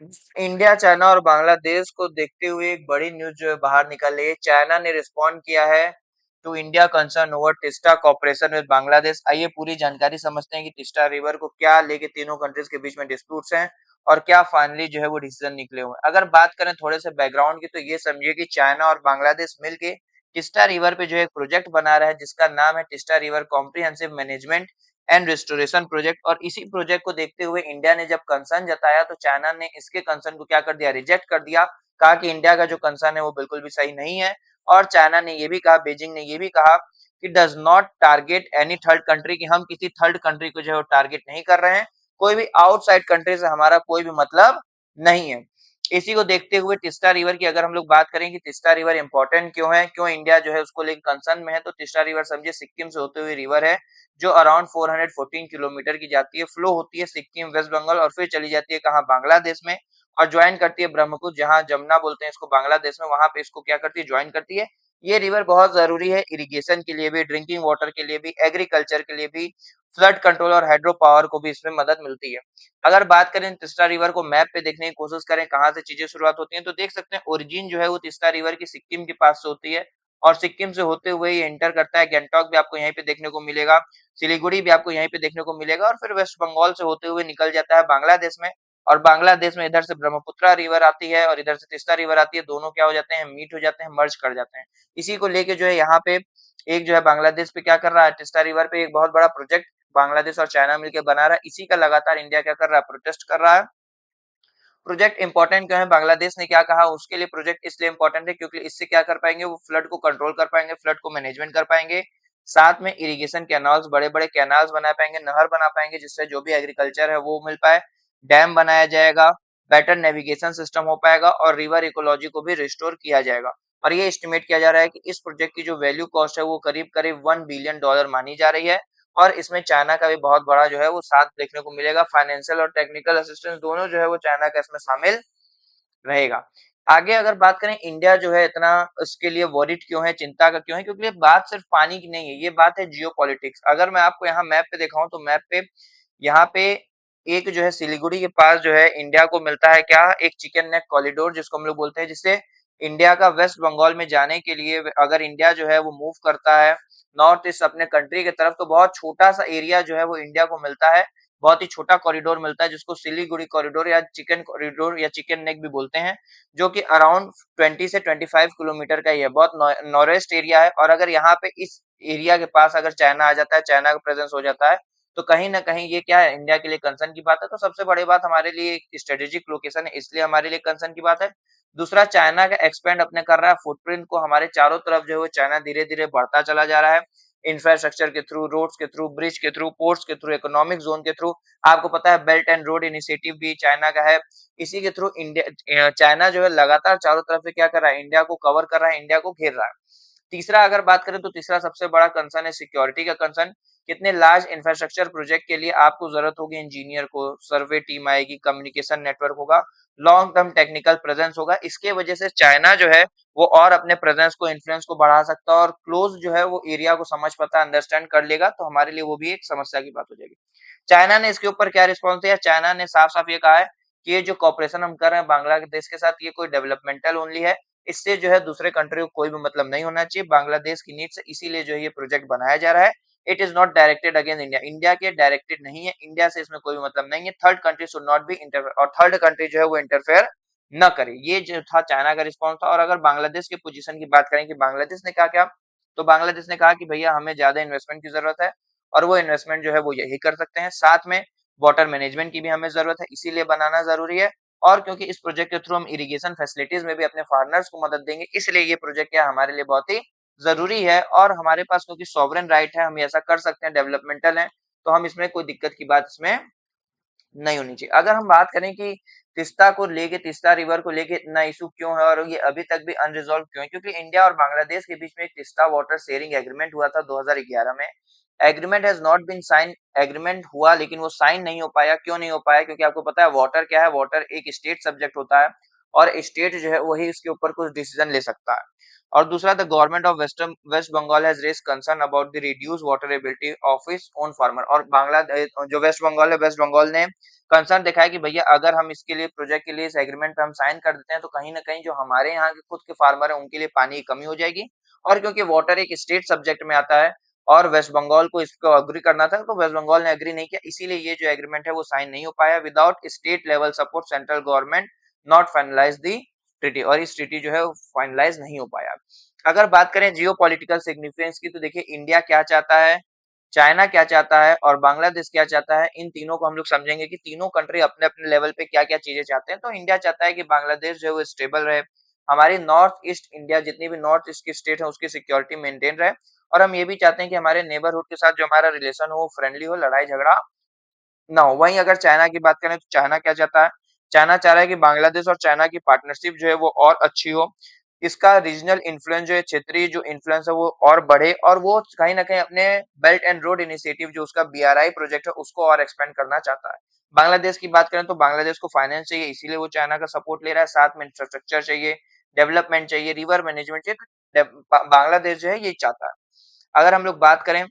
India, China और बांग्लादेश को देखते हुए एक बड़ी न्यूज जो है बाहर निकल रही है। चाइना ने रिस्पॉन्ड किया है to India concern over Teesta cooperation with Bangladesh. आइए पूरी जानकारी समझते हैं कि टिस्टा रिवर को क्या लेके तीनों कंट्रीज के बीच में डिस्प्यूट्स हैं और क्या फाइनली जो है वो डिसीजन निकले हुए हैं। अगर बात करें थोड़े से बैकग्राउंड की, तो ये समझिए कि चाइना और बांग्लादेश मिलके टिस्टा रिवर पे जो है एक प्रोजेक्ट बना रहा है जिसका नाम है Teesta river comprehensive management and restoration project. और इसी प्रोजेक्ट को देखते हुए इंडिया ने जब कंसर्न जताया तो चाइना ने इसके कंसर्न को क्या कर दिया, रिजेक्ट कर दिया। कहा कि इंडिया का जो कंसर्न है वो बिल्कुल भी सही नहीं है। और चाइना ने ये भी कहा, बीजिंग ने ये भी कहा कि does not target any third country, कि हम किसी थर्ड कंट्री को जो है टारगेट नहीं कर रहे हैं, कोई भी आउटसाइड कंट्री से हमारा कोई भी मतलब नहीं है। इसी को देखते हुए टिस्टा रिवर की अगर हम लोग बात करें कि टिस्टा रिवर इंपॉर्टेंट क्यों है, क्यों इंडिया जो है उसको लेकर कंसर्न में है, तो टिस्टा रिवर समझिए सिक्किम से होते हुए रिवर है जो अराउंड 414 किलोमीटर की जाती है, फ्लो होती है सिक्किम, वेस्ट बंगाल और फिर चली जाती है कहाँ, बांग्लादेश में, और ज्वाइन करती है ब्रह्मपुत्र, जहां जमुना बोलते हैं इसको बांग्लादेश में, वहां पे इसको क्या करती है, ज्वाइन करती है। ये रिवर बहुत जरूरी है इरिगेशन के लिए भी, ड्रिंकिंग वाटर के लिए भी, एग्रीकल्चर के लिए भी, फ्लड कंट्रोल और हाइड्रो पावर को भी इसमें मदद मिलती है। अगर बात करें तिस्ता रिवर को मैप पे देखने की कोशिश करें कहाँ से चीजें शुरुआत होती हैं, तो देख सकते हैं ओरिजिन जो है वो तिस्ता रिवर की सिक्किम के पास से होती है और सिक्किम से होते हुए ये एंटर करता है, गैंगटॉक भी आपको यहीं पे देखने को मिलेगा, सिलीगुड़ी भी आपको यहीं पे देखने को मिलेगा, और फिर वेस्ट बंगाल से होते हुए निकल जाता है बांग्लादेश में। और बांग्लादेश में इधर से ब्रह्मपुत्रा रिवर आती है और इधर से तिस्ता रिवर आती है, दोनों क्या हो जाते हैं, मीट हो जाते हैं, मर्ज कर जाते हैं। इसी को लेके जो है यहाँ पे एक जो है बांग्लादेश पे क्या कर रहा है, टिस्टा रिवर पे एक बहुत बड़ा प्रोजेक्ट बांग्लादेश और चाइना मिलकर बना रहा है। इसी का लगातार इंडिया क्या कर रहा है, प्रोटेस्ट कर रहा है। प्रोजेक्ट इंपॉर्टेंट क्यों है, बांग्लादेश ने क्या कहा, उसके लिए प्रोजेक्ट इसलिए इंपॉर्टेंट है क्योंकि इससे क्या कर पाएंगे, वो फ्लड को कंट्रोल कर पाएंगे, फ्लड को मैनेजमेंट कर पाएंगे, साथ में इरिगेशन कैनाल्स, बड़े बड़े कैनाल्स बना पाएंगे, नहर बना पाएंगे, जिससे जो भी एग्रीकल्चर है वो मिल पाए, डैम बनाया जाएगा, बेटर नेविगेशन सिस्टम हो पाएगा और रिवर इकोलॉजी को भी रिस्टोर किया जाएगा। और ये एस्टिमेट किया जा रहा है कि इस प्रोजेक्ट की जो वैल्यू कॉस्ट है वो करीब करीब $1 बिलियन मानी जा रही है। और इसमें चाइना का भी बहुत बड़ा जो है वो साथ देखने को मिलेगा, फाइनेंशियल और टेक्निकल असिस्टेंस दोनों जो है वो चाइना का इसमें शामिल रहेगा। आगे अगर बात करें, इंडिया जो है इतना इसके लिए वॉरिड क्यों है, चिंता का क्यों है, क्योंकि ये बात सिर्फ पानी की नहीं है, ये बात है जियोपॉलिटिक्स। अगर मैं आपको यहाँ मैप पे दिखाऊं तो मैप पे यहाँ पे एक जो है सिलीगुड़ी के पास जो है इंडिया को मिलता है क्या, एक चिकन नेक कॉरिडोर जिसको हम लोग बोलते हैं, जिससे इंडिया का वेस्ट बंगाल में जाने के लिए अगर इंडिया जो है वो मूव करता है नॉर्थ ईस्ट अपने कंट्री की तरफ, तो बहुत छोटा सा एरिया जो है वो इंडिया को मिलता है, बहुत ही छोटा कॉरिडोर मिलता है जिसको सिलीगुड़ी कॉरिडोर या चिकन कॉरिडोर या चिकन नेक भी बोलते हैं, जो कि अराउंड 20 से 25 किलोमीटर का ही है, बहुत नॉरेस्ट एरिया है। और अगर यहाँ पे इस एरिया के पास अगर चाइना आ जाता है, चाइना का प्रेजेंस हो जाता है, तो कहीं ना कहीं ये क्या है, इंडिया के लिए कंसर्न की बात है। तो सबसे बड़ी बात हमारे लिए स्ट्रेटेजिक लोकेशन है, इसलिए हमारे लिए कंसर्न की बात है। दूसरा, चाइना का एक्सपेंड अपने कर रहा है, फुटप्रिंट को हमारे चारों तरफ जो है वो चाइना धीरे धीरे बढ़ता चला जा रहा है, इंफ्रास्ट्रक्चर के थ्रू, रोड्स के थ्रू, ब्रिज के थ्रू, पोर्ट्स के थ्रू, इकोनॉमिक जोन के थ्रू। आपको पता है बेल्ट एंड रोड इनिशिएटिव भी चाइना का है। इसी के थ्रू इंडिया, चाइना जो है लगातार चारों तरफ से क्या कर रहा है, इंडिया को कवर कर रहा है, इंडिया को घेर रहा है। तीसरा अगर बात करें तो तीसरा सबसे बड़ा कंसर्न है सिक्योरिटी का कंसर्न। कितने लार्ज इंफ्रास्ट्रक्चर प्रोजेक्ट के लिए आपको जरूरत होगी इंजीनियर को, सर्वे टीम आएगी, कम्युनिकेशन नेटवर्क होगा, लॉन्ग टर्म टेक्निकल प्रेजेंस होगा। इसके वजह से चाइना जो है वो और अपने प्रेजेंस को, इन्फ्लुएंस को बढ़ा सकता है और क्लोज जो है वो एरिया को समझ पाता, अंडरस्टैंड कर लेगा, तो हमारे लिए वो भी एक समस्या की बात हो जाएगी। चाइना ने इसके ऊपर क्या रिस्पॉन्स दिया, चाइना ने साफ साफ ये कहा है कि ये जो कॉपरेशन हम कर रहे हैं बांग्लादेश के साथ, ये कोई डेवलपमेंटल ओनली है, इससे जो है दूसरे कंट्री को कोई भी मतलब नहीं होना चाहिए बांग्लादेश की नीड से, इसीलिए जो है ये प्रोजेक्ट बनाया जा रहा है। It is not directed against India, India के डायरेक्टेड नहीं है, इंडिया से इसमें कोई मतलब नहीं है, third country should not be interfere, और थर्ड कंट्री जो है वो इंटरफेयर न करे। ये जो था चाइना का रिस्पॉन्स था। और अगर बांग्लादेश के पोजीशन की बात करें कि बांग्लादेश ने कहा क्या, तो बांग्लादेश ने कहा कि भैया हमें ज्यादा इन्वेस्टमेंट की जरूरत है और वो इन्वेस्टमेंट जो है वो यही कर सकते हैं, साथ में वाटर मैनेजमेंट की भी हमें जरूरत है, इसीलिए बनाना जरूरी है। और क्योंकि इस प्रोजेक्ट के थ्रू हम इरिगेशन फैसिलिटीज में भी अपने फार्मर्स को मदद देंगे, इसलिए ये प्रोजेक्ट क्या हमारे लिए बहुत ही जरूरी है। और हमारे पास क्योंकि सॉवरेन राइट है, हम ऐसा कर सकते हैं, डेवलपमेंटल है, तो हम इसमें कोई दिक्कत की बात इसमें नहीं होनी चाहिए। अगर हम बात करें कि तीस्ता को लेके, तीस्ता रिवर को लेके इतना इशू क्यों है और ये अभी तक भी अनरिजॉल्व क्यों है, क्योंकि इंडिया और बांग्लादेश के बीच में एक तीस्ता वाटर शेयरिंग एग्रीमेंट हुआ था 2011 में। Agreement has not been sign, agreement हुआ लेकिन वो साइन नहीं हो पाया। क्यों नहीं हो पाया, क्योंकि आपको पता है वाटर क्या है, वाटर एक स्टेट सब्जेक्ट होता है और स्टेट जो है वही इसके ऊपर कुछ डिसीजन ले सकता है। और दूसरा, the government of West Bengal has raised concern about the reduce water ability of its own farmer. और जो वेस्ट बंगाल है, वेस्ट बंगाल ने कंसर्न दिखाया कि भैया अगर हम इसके लिए प्रोजेक्ट के लिए इस एग्रीमेंट पे हम साइन कर देते हैं तो कहीं ना कहीं जो हमारे यहाँ के खुद के फार्मर है उनके लिए पानी की कमी हो जाएगी। और क्योंकि वाटर एक स्टेट सब्जेक्ट में आता है और वेस्ट बंगाल को इसको अग्री करना था, तो वेस्ट बंगाल ने अग्री नहीं किया, इसीलिए ये जो एग्रीमेंट है वो साइन नहीं हो पाया। Without state level support central government not finalize the treaty, और इस ट्रीटी जो है वो फाइनलाइज नहीं हो पाया। अगर बात करें जियो पॉलिटिकल सिग्निफिकेंस की, तो देखिए इंडिया क्या चाहता है, चाइना क्या चाहता है और बांग्लादेश क्या चाहता है, इन तीनों को हम लोग समझेंगे कि तीनों कंट्री अपने अपने लेवल पे क्या क्या चीजें चाहते हैं। तो इंडिया चाहता है कि बांग्लादेश जो है वो स्टेबल रहे, हमारी नॉर्थ ईस्ट इंडिया जितनी भी नॉर्थ ईस्ट की स्टेट है उसकी सिक्योरिटी मेंटेन रहे, और हम ये भी चाहते हैं कि हमारे नेबरहुड के साथ जो हमारा रिलेशन हो वो फ्रेंडली हो, लड़ाई झगड़ा ना हो। वहीं अगर चाइना की बात करें तो चाइना क्या चाहता है, चाइना चाह रहा है कि बांग्लादेश और चाइना की पार्टनरशिप जो है वो और अच्छी हो, इसका रीजनल इन्फ्लुएंस जो है, क्षेत्रीय जो इन्फ्लुएंस है वो और बढ़े, और वो कहीं ना कहीं अपने बेल्ट एंड रोड इनिशिएटिव जो उसका बीआरआई प्रोजेक्ट है उसको और एक्सपेंड करना चाहता है। बांग्लादेश की बात करें तो बांग्लादेश को फाइनेंस चाहिए, इसीलिए वो चाइना का सपोर्ट ले रहा है, साथ में इंफ्रास्ट्रक्चर चाहिए, डेवलपमेंट चाहिए, रिवर मैनेजमेंट चाहिए, तो बांग्लादेश जो है ये चाहता है। अगर हम लोग बात करें,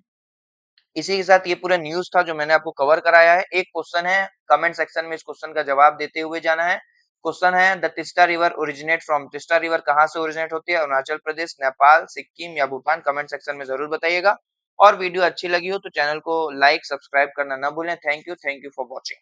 इसी के साथ ये पूरा न्यूज़ था जो मैंने आपको कवर कराया है। एक क्वेश्चन है, कमेंट सेक्शन में इस क्वेश्चन का जवाब देते हुए जाना है। क्वेश्चन है, the Teesta river originate from, Teesta river कहाँ से ओरिजिनेट होती है, अरुणाचल प्रदेश, नेपाल, सिक्किम या भूटान? कमेंट सेक्शन में जरूर बताइएगा। और वीडियो अच्छी लगी हो तो चैनल को लाइक सब्सक्राइब करना ना भूलें। Thank you for watching.